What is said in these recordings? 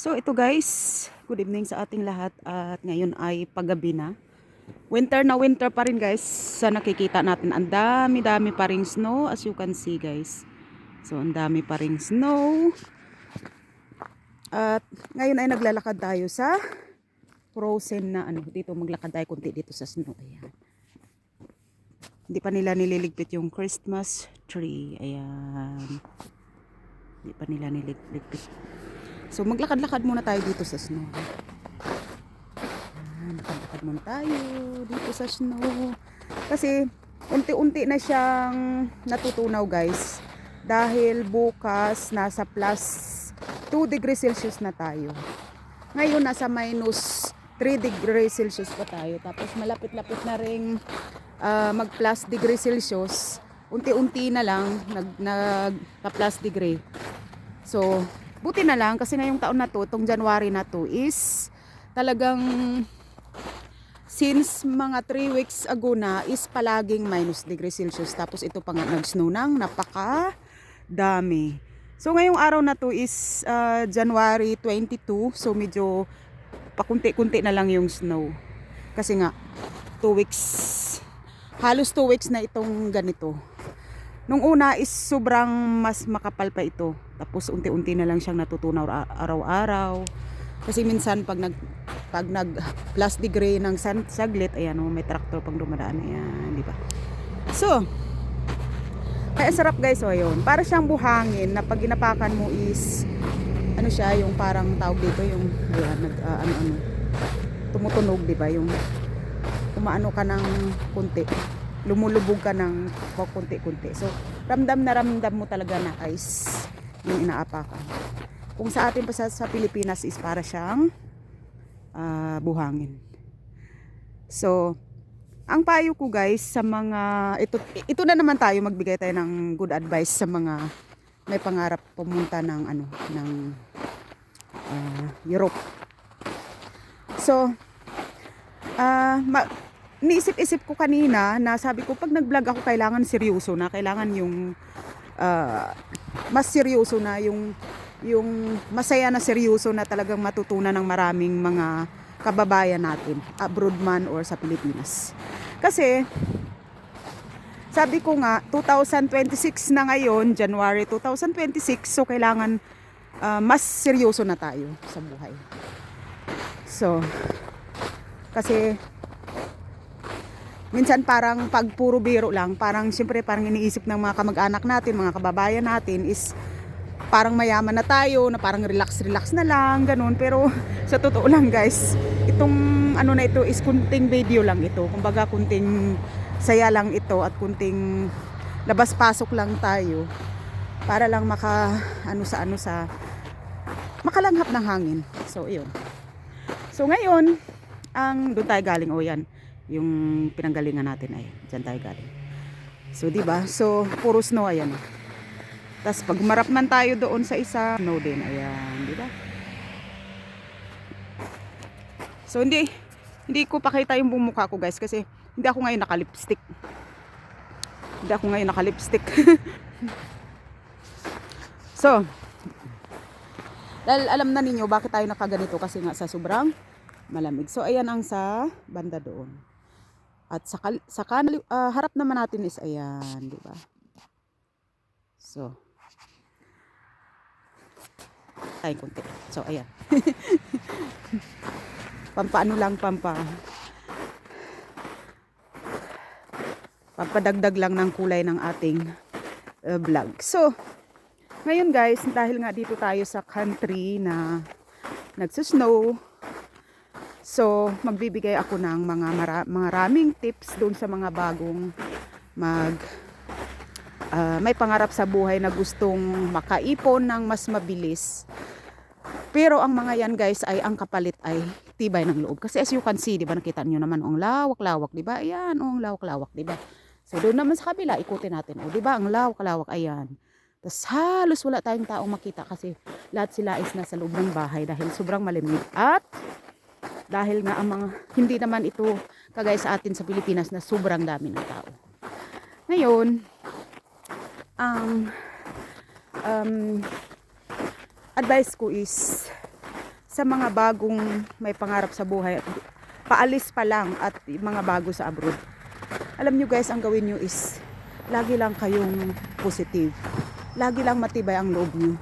So ito guys, good evening sa ating lahat at ngayon ay paggabi na. Winter pa rin guys. Sa nakikita natin, ang dami pa ring snow as you can see guys. So ang dami pa ring snow. At ngayon ay naglalakad tayo sa frozen na dito maglakad tayo kunti dito sa snow. Ayan. Hindi pa nila nililigpit yung Christmas tree. Ayan. Hindi pa nila nililigpit. So maglakad-lakad muna tayo dito sa snow. Lakad-lakad muna tayo dito sa snow. Kasi unti-unti na siyang natutunaw guys. Dahil bukas nasa plus 2 degrees Celsius na tayo. Ngayon nasa minus 3 degrees Celsius pa tayo. Tapos malapit-lapit na ring mag plus degree Celsius. Unti-unti na lang nagka-plus degree. So buti na lang kasi ngayong taon na to, itong January na to is talagang since mga 3 weeks ago na is palaging minus degree Celsius. Tapos ito pa nga nag-snow ng napaka dami. So ngayong araw na to is January 22. So medyo pakunti-kunti na lang yung snow. Kasi nga 2 weeks, halos 2 weeks na itong ganito. Nung una is sobrang mas makapal pa ito. Tapos unti-unti na lang siyang natutunaw araw-araw. Kasi minsan pag nag plus degree ng saglit, ayan may traktor pang dumadaan, ayan, di ba? So, kaya sarap guys, ayun. Para siyang buhangin na pag ginapakan mo is ano siya, yung parang tawag dito, yung ayan, tumutunog, di ba? Yung umaano ka ng kunti. Lumulubog ka ng kunti-kunti. So, ramdam na ramdam mo talaga na guys yung inaapakan. Kung sa atin pa sa Pilipinas is para siyang buhangin. So, ang payo ko guys sa mga ito na naman tayo, magbigay tayo ng good advice sa mga may pangarap pumunta ng Europe. So, niisip-isip ko kanina na sabi ko pag nag-vlog ako kailangan seryoso na, kailangan yung mas seryoso na, yung masaya na seryoso na talagang matutunan ng maraming mga kababayan natin, abroad man or sa Pilipinas. Kasi sabi ko nga 2026 na ngayon, January 2026, so kailangan mas seryoso na tayo sa buhay. So kasi minsan parang pag puro biro lang, parang siyempre parang iniisip ng mga kamag-anak natin, mga kababayan natin is parang mayaman na tayo, na parang relax na lang, ganun. Pero sa totoo lang guys, itong na ito is kunting video lang ito. Kumbaga kunting saya lang ito at kunting labas-pasok lang tayo para lang makalanghap ng hangin. So iyon. So ngayon, doon tayo galing, yan. Yung pinanggalingan natin ay diyan tayo galing. So di ba? So puro snow, ayan. Tapos pag marap man tayo doon sa isa, snow din, ayan, di ba? So hindi ko pakita yung buong mukha ko guys kasi hindi ako ngayon naka-lipstick. So dahil alam na ninyo bakit tayo nakaganito, kasi nga sa sobrang malamig. So ayan ang sa banda doon. At harap naman natin is ayan, di ba? So tayo kunti. So ayan. Pampadagdag lang ng kulay ng ating vlog. So ngayon guys, dahil nga dito tayo sa country na nagsusnow, so magbibigay ako ng mga maraming tips doon sa mga bagong may pangarap sa buhay na gustong makaipon ng mas mabilis. Pero ang mga yan guys ay ang kapalit ay tibay ng loob. Kasi as you can see, di ba, nakita niyo naman ang lawak-lawak, di ba? Ayan, ang lawak-lawak, di ba? So doon naman sa kabila, ikutin natin. Di ba, ang lawak-lawak, ayan. Tapos halos wala tayong taong makita kasi lahat sila is nasa loob ng bahay dahil sobrang malimit. At dahil nga ang mga, hindi naman ito kagaya sa atin sa Pilipinas na sobrang dami ng tao. Ngayon, advice ko is sa mga bagong may pangarap sa buhay, paalis pa lang at mga bago sa abroad. Alam nyo guys, ang gawin nyo is lagi lang kayong positive. Lagi lang matibay ang loob nyo.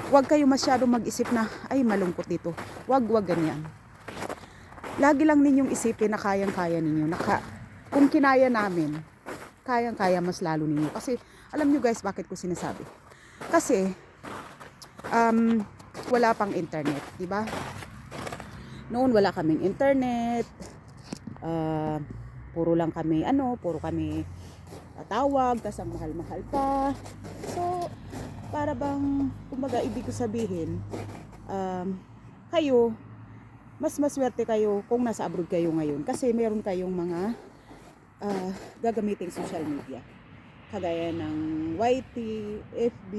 Huwag kayo masyado mag-isip na, ay malungkot dito. Huwag ganyan. Lagi lang ninyong isipin na kayang-kaya ninyo. Kung kinaya namin, kayang-kaya mas lalo ninyo. Kasi, alam nyo guys, bakit ko sinasabi? Kasi, wala pang internet, di ba? Noon wala kaming internet. Puro kami tawag, tas ang mahal-mahal pa. So, para bang, kumbaga, ibig ko sabihin, kayo, mas maswerte kayo kung nasa abroad kayo ngayon. Kasi meron kayong mga gagamiting social media. Kagaya ng YT, FB,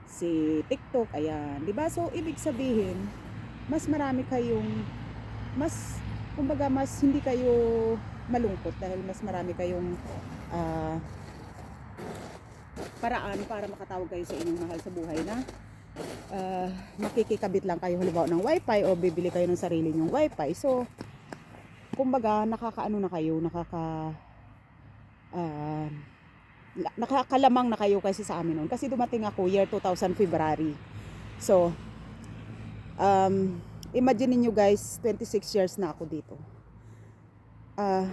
si TikTok, ayan. Diba? So, ibig sabihin, mas marami kayong, kumbaga, mas hindi kayo malungkot dahil mas marami kayong paraan para makatawag kayo sa inyong mahal sa buhay na makikikabit lang kayo halimbawa ng wifi o bibili kayo ng sarili nyong wifi. So, kumbaga, nakakalamang na kayo kasi sa amin noon. Kasi dumating ako year 2000 February. So, imagine niyo guys, 26 years na ako dito.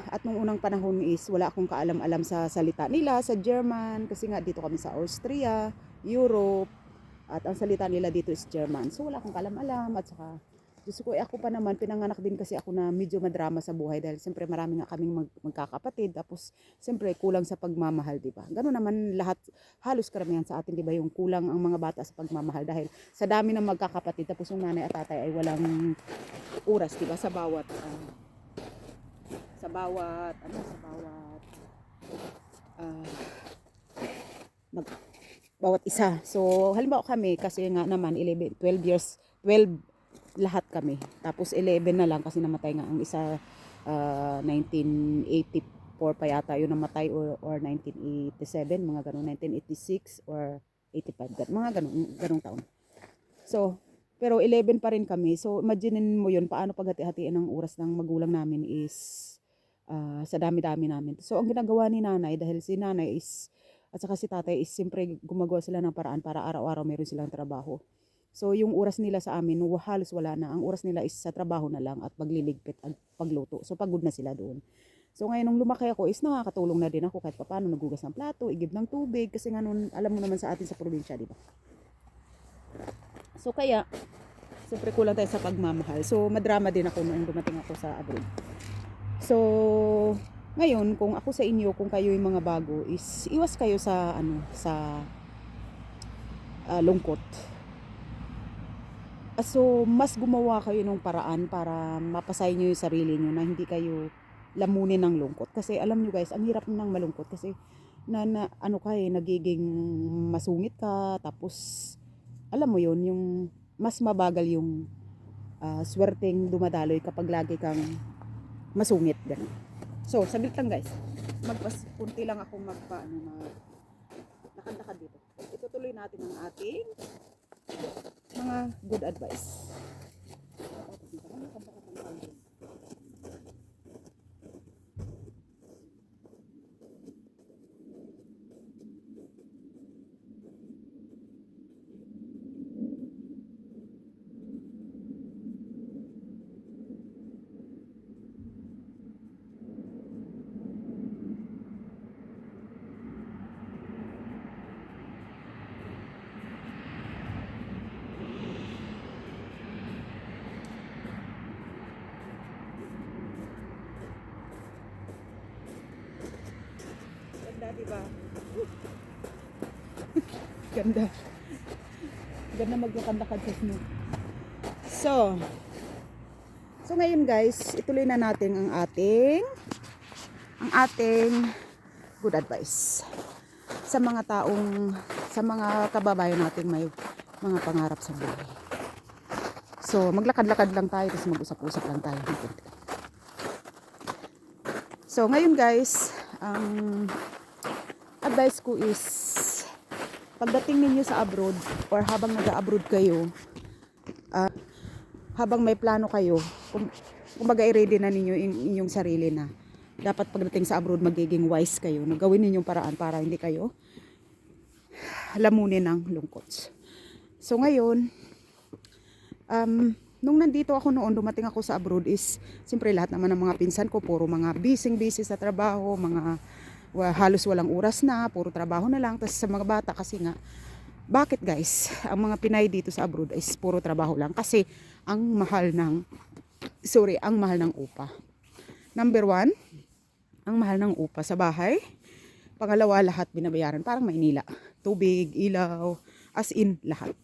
At nung unang panahon is wala akong kaalam-alam sa salita nila sa German kasi nga dito kami sa Austria, Europe, at ang salita nila dito is German. So wala akong kaalam-alam at saka Diyos ko, ako pa naman pinanganak din kasi ako na medyo madrama sa buhay dahil siyempre marami nga kaming magkakapatid, tapos siyempre kulang sa pagmamahal, di ba? Ganoon naman lahat, halos karamihan sa atin, di ba, yung kulang ang mga bata sa pagmamahal dahil sa dami ng magkakapatid, tapos yung nanay at tatay ay walang oras, di ba, sa bawat bawat isa. So, halimbawa kami, kasi nga naman, 12 lahat kami. Tapos 11 na lang kasi namatay nga ang isa, 1984 pa yata yun namatay, or 1987, mga ganun, 1986 or 85, mga ganung taon. So, pero 11 pa rin kami. So, imagine mo yun, paano paghati-hatiin ng oras ng magulang namin is sa dami-dami namin. So, ang ginagawa ni nanay, dahil si nanay is, at saka si tatay is, siyempre gumagawa sila ng paraan para araw-araw meron silang trabaho. So, yung oras nila sa amin, halos wala na. Ang oras nila is sa trabaho na lang at pagliligpit at pagluto. So, pagod na sila doon. So, ngayon nung lumaki ako is nakakatulong na din ako kahit paano, nagugas ng plato, igib ng tubig. Kasi nga nun, alam mo naman sa atin sa probinsya, di ba? So, kaya, siyempre kulang tayo sa pagmamahal. So, madrama din ako nung dumating ako sa abroad. So, ngayon, kung ako sa inyo, kung kayo yung mga bago, is iwas kayo sa, lungkot. So, mas gumawa kayo ng paraan para mapasay nyo yung sarili nyo na hindi kayo lamunin ng lungkot. Kasi alam nyo guys, ang hirap nang malungkot kasi nagiging masungit ka, tapos alam mo yun, yung mas mabagal yung swerteng dumadaloy kapag lagi kang masungit, ganun. So, saglit lang guys, punti lang ako lakad-lakad dito. Itutuloy natin ang ating mga good advice. Ganda, diba? Ganda. Ganda maglakad-lakad sa snow. So ngayon guys, ituloy na natin ang ating good advice sa mga kababayan nating may mga pangarap sa buhay. So maglakad-lakad lang tayo, tapos mag-usap-usap lang tayo. So ngayon guys, ang advice ko is pagdating ninyo sa abroad or habang nag-abroad kayo, habang may plano kayo, kumbaga i-ready na ninyo inyong sarili na dapat pagdating sa abroad magiging wise kayo, gawin ninyong paraan para hindi kayo lamunin ng lungkot. So ngayon, nung nandito ako noon, dumating ako sa abroad is, siyempre lahat naman ng mga pinsan ko, puro mga busy sa trabaho, halos walang oras na, puro trabaho na lang. Tapos sa mga bata kasi nga, bakit guys, ang mga Pinay dito sa abroad is puro trabaho lang? Kasi ang mahal ng upa. Number 1, ang mahal ng upa sa bahay. Pangalawa, lahat binabayaran, parang Maynila. Tubig, ilaw, as in lahat.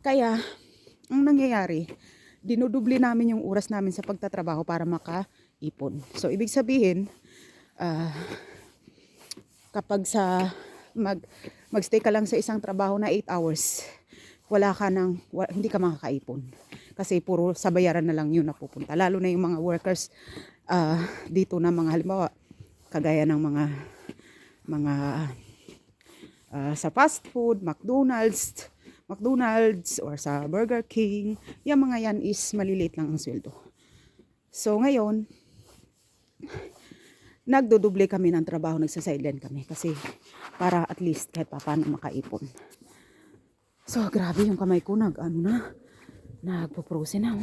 Kaya, ang nangyayari, dinudubli namin yung oras namin sa pagtatrabaho para makaipon. So, ibig sabihin, kapag magstay ka lang sa isang trabaho na 8 hours, hindi ka makakaipon. Kasi puro sa bayaran na lang yun napupunta. Lalo na yung mga workers dito na mga halimbawa, kagaya ng mga sa fast food, McDonald's or sa Burger King, yung mga yan is maliliit lang ang sweldo. So ngayon, nagduduble kami ng trabaho, nagsa-sideline kami kasi para at least kahit paano makaipon. So grabe yung kamay ko, nagpo-frozen na.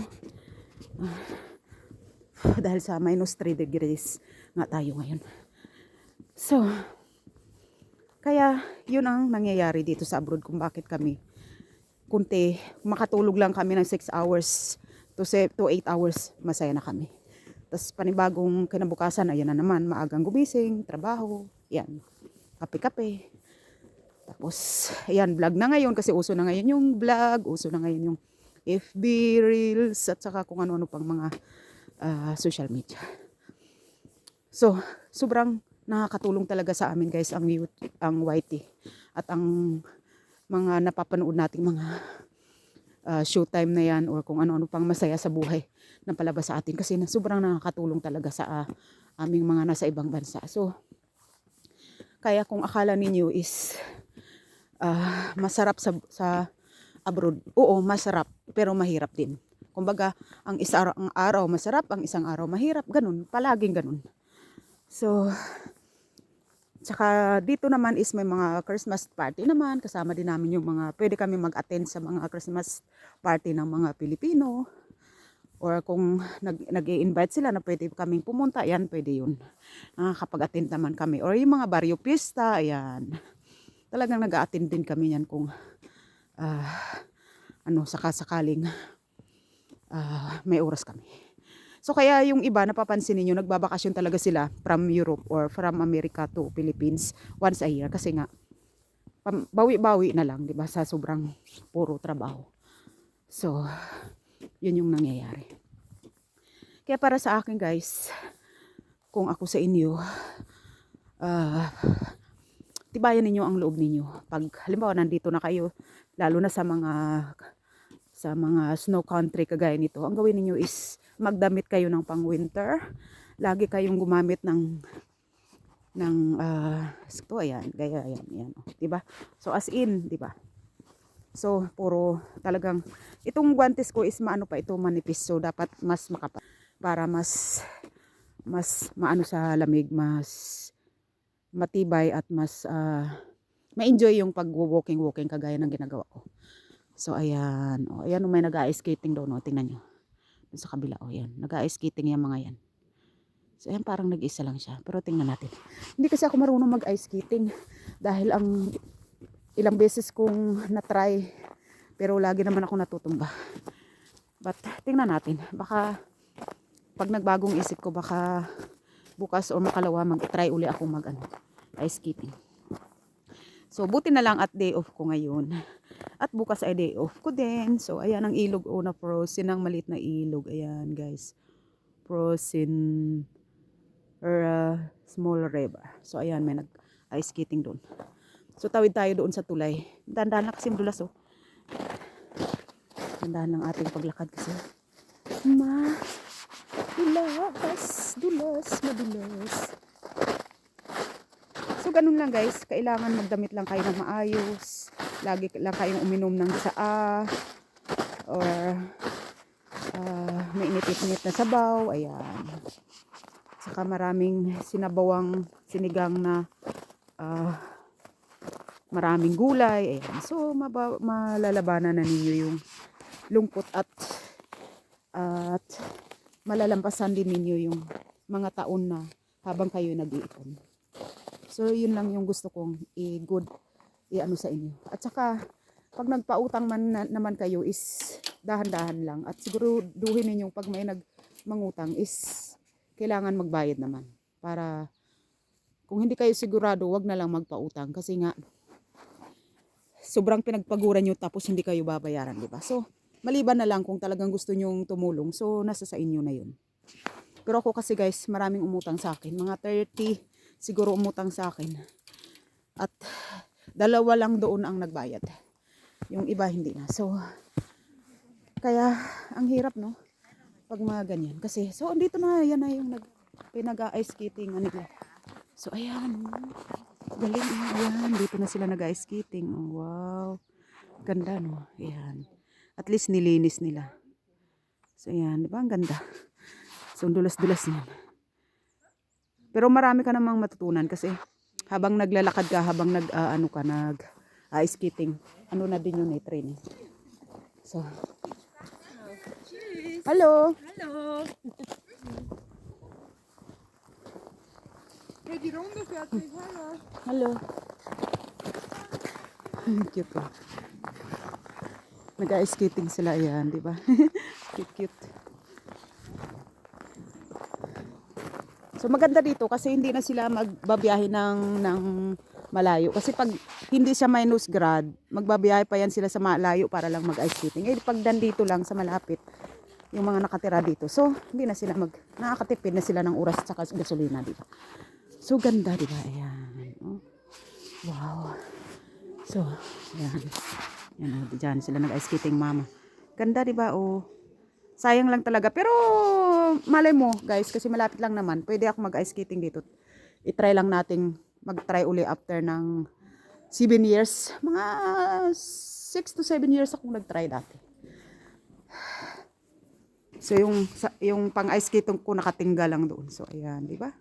Dahil sa -3 degrees nga tayo ngayon. So, kaya yun ang nangyayari dito sa abroad kung bakit kami makatulog lang kami ng 6 hours to 8 hours, masaya na kami. Tapos panibagong kinabukasan, ayan na naman, maagang gumising, trabaho, yan, kape-kape. Tapos, ayan, vlog na ngayon kasi uso na ngayon yung vlog, uso na ngayon yung FB, Reels, at saka kung ano-ano pang mga social media. So, sobrang nakakatulong talaga sa amin guys ang YT at ang mga napapanood nating mga showtime na yan or kung ano-ano pang masaya sa buhay na palabas sa atin kasi sobrang nakakatulong talaga sa aming mga nasa ibang bansa. So, kaya kung akala ninyo is masarap sa abroad, oo, masarap pero mahirap din. Kumbaga, ang araw masarap, ang isang araw mahirap, ganun, palaging ganun. So, tsaka dito naman is may mga Christmas party naman. Kasama din namin yung pwede kami mag-attend sa mga Christmas party ng mga Pilipino. Or kung nag-i-invite sila na pwede kaming pumunta, yan, pwede yun. Nakakapag-attend naman kami. Or yung mga barrio pista, ayan. Talagang nag-a-attend din kami yan kung sakasakaling may oras kami. So kaya yung iba, napapansin niyo, nagbabakasyon talaga sila from Europe or from America to Philippines once a year kasi nga bawi-bawi na lang, 'di ba, sa sobrang puro trabaho. So, yun yung nangyayari. Kaya para sa akin, guys, kung ako sa inyo, tibayan ninyo ang loob ninyo. Pag halimbawa nandito na kayo, lalo na sa mga snow country kagaya nito, ang gawin niyo is magdamit kayo ng pang-winter. Lagi kayong gumamit ng ayan, gaya yan, 'di ba? So as in, 'di ba? So puro talagang itong guantes ko is manipis. So dapat mas makapal para mas maano sa lamig, mas matibay at mas ma-enjoy yung pag-walking kagaya ng ginagawa ko. So ayan, ayan, may nag-ice skating doon, tingnan niyo. Sa kabila, yan, nag-ice skating yung mga yan. So ayan, parang nag-isa lang siya, pero tingnan natin. Hindi kasi ako marunong mag-ice skating dahil ang ilang beses kong na-try pero lagi naman ako natutumba. But tingnan natin, baka pag nagbagong isip ko, baka bukas o makalawa mag-try uli ako ice skating. So buti na lang at day off ko ngayon. At bukas ay day off ko din. So ayan ang ilog, na frozen, ang maliit na ilog. Ayan guys, frozen or small river. So ayan, may nag-ice skating doon. So tawid tayo doon sa tulay. Dandahan lang kasi madulas, oh. Dandahan lang ating paglakad kasi madulas. So ganun lang guys, kailangan magdamit lang kayo ng maayos. Lagi lang kayong uminom ng tsaa or may init-init na sabaw. Ayan. Saka maraming sinabawang sinigang na maraming gulay. Ayan. So malalabanan na ninyo yung lungkot at malalampasan din ninyo yung mga taon na habang kayo nag-iipon. So yun lang yung gusto kong i-ano sa inyo. At saka pag nagpautang naman kayo is dahan-dahan lang. At siguro duhin ninyong pag may mangutang is kailangan magbayad naman. Para kung hindi kayo sigurado, wag na lang magpautang. Kasi nga sobrang pinagpaguran nyo tapos hindi kayo babayaran, di ba? So maliban na lang kung talagang gusto nyong tumulong. So nasa sa inyo na yun. Pero ako kasi guys, maraming umutang sa akin. Mga 30 siguro umutang sa akin. At 2 lang doon ang nagbayad. Yung iba hindi na. So, kaya ang hirap no? Pag mga ganyan. Kasi, so andito na, yan na yung pinag-ice skating. Nila. So, ayan. Galing. Ayan. Dito na sila nag-ice skating. Oh, wow. Ganda no? Ayan. At least nilinis nila. So, ayan. Diba? Ang ganda. So, dulas-dulas yan. Pero marami ka namang matutunan kasi habang naglalakad ka, habang nag-ice skating, ano na din yun training. So, hello! Hallo! Hey, die Runde fährt nicht, hallo! Hello! Cute oh. Nag-ice skating sila yan, di ba? Cute. So maganda dito kasi hindi na sila magbabiyahe ng malayo. Kasi pag hindi siya minus grad, magbabiyahe pa yan sila sa malayo para lang mag-ice skating. Eh pag dito lang sa malapit, yung mga nakatira dito. So hindi na sila nakakatipid na sila ng oras at saka gasolina, di ba? So ganda, di ba? Ayan. Oh. Wow. So, ayan. Yan, dyan sila nag-ice skating, mama. Ganda, di ba? Oh. Sayang lang talaga. Pero, malay mo, guys, kasi malapit lang naman. Pwede ako mag-ice skating dito. I-try lang nating mag-try uli after ng 7 years. Mga 6 to 7 years akong nag-try dati. So, yung pang-ice skating ko nakatingga lang doon. So, ayan, di ba?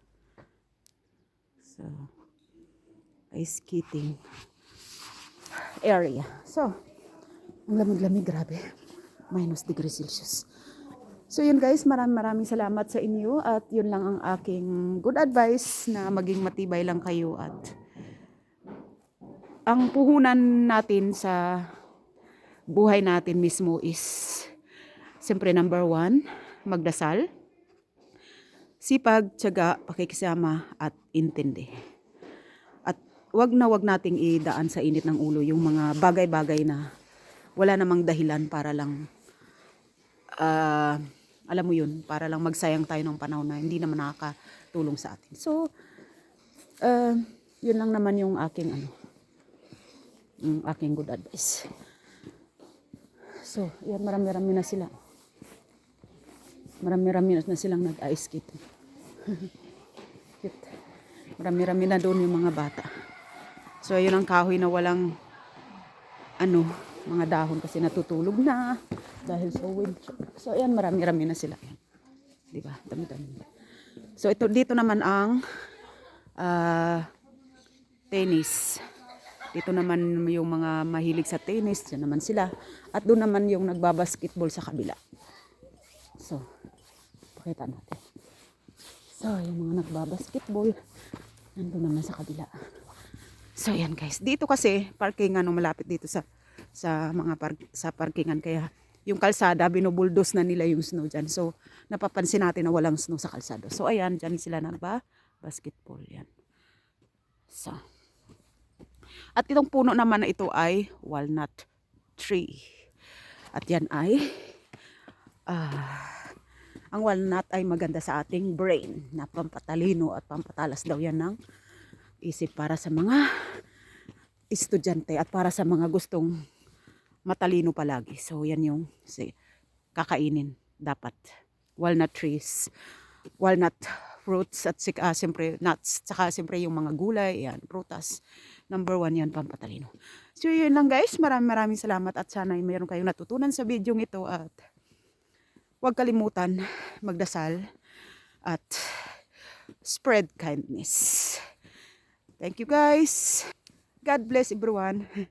So, ice skating area. So, ang lamig-lamig, grabe. -degree Celsius. So yun guys, maraming salamat sa inyo at yun lang ang aking good advice na maging matibay lang kayo at ang puhunan natin sa buhay natin mismo is siyempre number 1, magdasal, sipag, tiyaga, pakikisama at intindi. At wag nating idaan sa init ng ulo yung mga bagay-bagay na wala namang dahilan para lang alam mo yun, para lang magsayang tayo ng panahon na hindi naman nakakatulong sa atin. So, yun lang naman yung aking good advice. So, yan, marami-rami na sila. Marami-rami na silang nag-ice skating. Cute. Marami-rami na doon yung mga bata. So, yun ang kahoy na walang mga dahon kasi natutulog na dahil sa wind. So ayan, marami-rami na sila. Ayan. Diba? Dami-dami. So dito naman ang tennis. Dito naman yung mga mahilig sa tennis, yan naman sila. At doon naman yung nagbabasketball sa kabila. So, pakita natin. So, yung mga nagbabasketball, nandun naman sa kabila. So, ayan guys. Dito kasi, parkingan malapit dito sa parkingan. Kaya, yung kalsada, binubuldos na nila yung snow dyan. So, napapansin natin na walang snow sa kalsada. So, ayan, dyan sila nagba-basketball. Yan. So, at itong puno naman na ito ay walnut tree. At yan ay, ang walnut ay maganda sa ating brain na pampatalino at pampatalas daw yan ng isip para sa mga estudyante at para sa mga gustong matalino palagi. So, yan yung kakainin dapat. Walnut trees, walnut fruits at siyempre nuts, tsaka siyempre yung mga gulay, yan, prutas. Number 1 yan, pampatalino. So yun lang guys, maraming salamat at sana mayroon kayong natutunan sa video ito at huwag kalimutan magdasal at spread kindness. Thank you guys. God bless everyone.